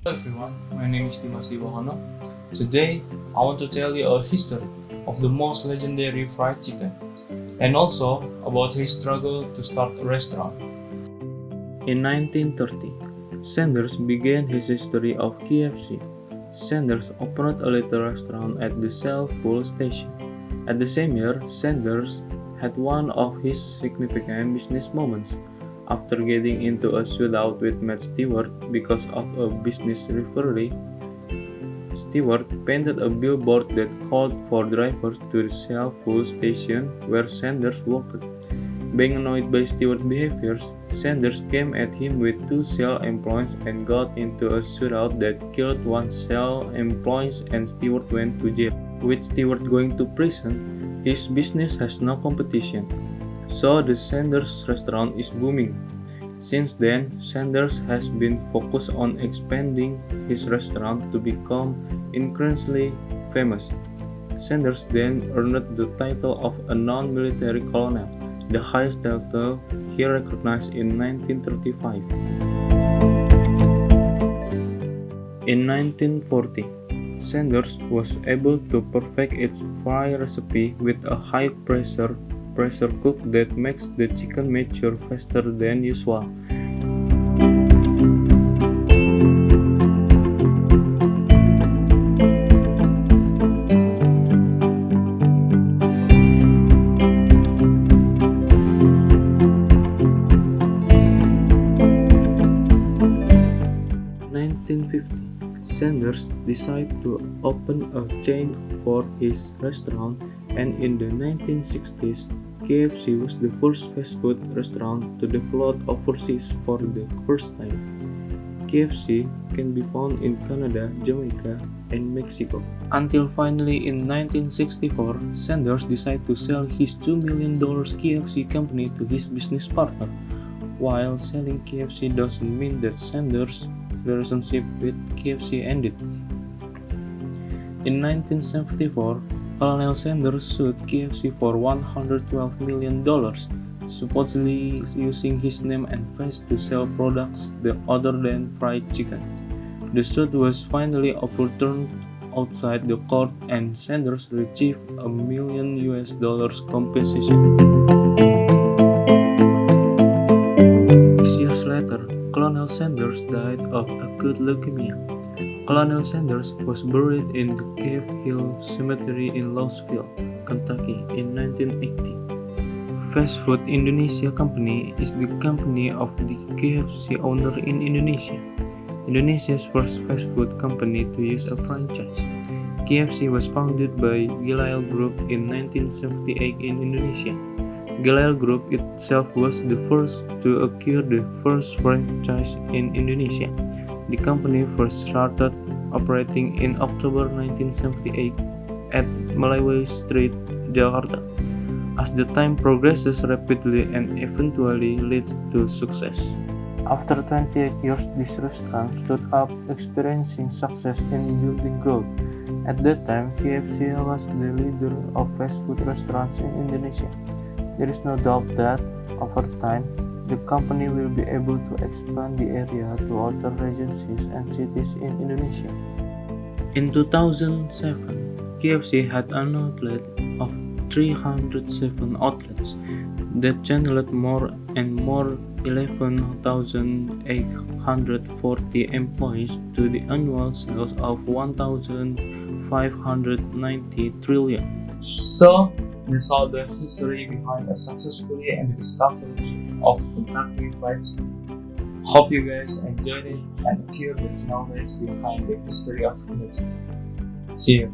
Hello everyone, my name is Dimas Dwi Wahono. Today, I want to tell you a history of the most legendary fried chicken and also about his struggle to start a restaurant. In 1930, Sanders began his history of KFC. Sanders opened a little restaurant at the Shell Fuel Station. At the same year, Sanders had one of his significant business moments after getting into a shootout with Matt Stewart because of a business rivalry. Stewart painted a billboard that called for drivers to the Shell Fuel Station where Sanders worked. Being annoyed by Stewart's behaviors, Sanders came at him with two Shell employees and got into a shootout that killed one Shell employee and Stewart went to jail. With Stewart going to prison, his business has no competition, so the Sanders restaurant is booming. Since then, Sanders has been focused on expanding his restaurant to become increasingly famous. Sanders then earned the title of a non-military colonel, the highest title he recognized in 1935. In 1940, Sanders was able to perfect its fry recipe with a high-pressure pressure cook that makes the chicken mature faster than usual. In 1950, Sanders decided to open a chain for his restaurant, and in the 1960s, KFC was the first fast food restaurant to develop overseas for the first time. KFC can be found in Canada, Jamaica, and Mexico. Until finally in 1964, Sanders decided to sell his $2 million KFC company to his business partner. While selling KFC doesn't mean that Sanders' relationship with KFC ended. In 1974, Colonel Sanders sued KFC for $112 million, supposedly using his name and face to sell products other than fried chicken. The suit was finally overturned outside the court, and Sanders received $1 million compensation. 6 years later, Colonel Sanders died of acute leukemia. Colonel Sanders was buried in the Cave Hill Cemetery in Louisville, Kentucky in 1980. Fast Food Indonesia Company is the company of the KFC owner in Indonesia, Indonesia's first fast food company to use a franchise. KFC was founded by Gilail Group in 1978 in Indonesia. Gilail Group itself was the first to acquire the first franchise in Indonesia. The company first started operating in October 1978 at Malawi Street, Jakarta. As the time progresses rapidly and eventually leads to success. After 28 years, this restaurant stood up, experiencing success and building growth. At that time, KFC was the leader of fast food restaurants in Indonesia. There is no doubt that, over time, the company will be able to expand the area to other regions and cities in Indonesia. In 2007, KFC had an outlet of 307 outlets that channeled more and more 11,840 employees to the annual sales of 1,590 trillion. So, that's all the history behind a successfully and the discovery of Kentucky Fried Chicken. Hope you guys enjoyed it and acquired the knowledge behind the history of Kentucky. See you.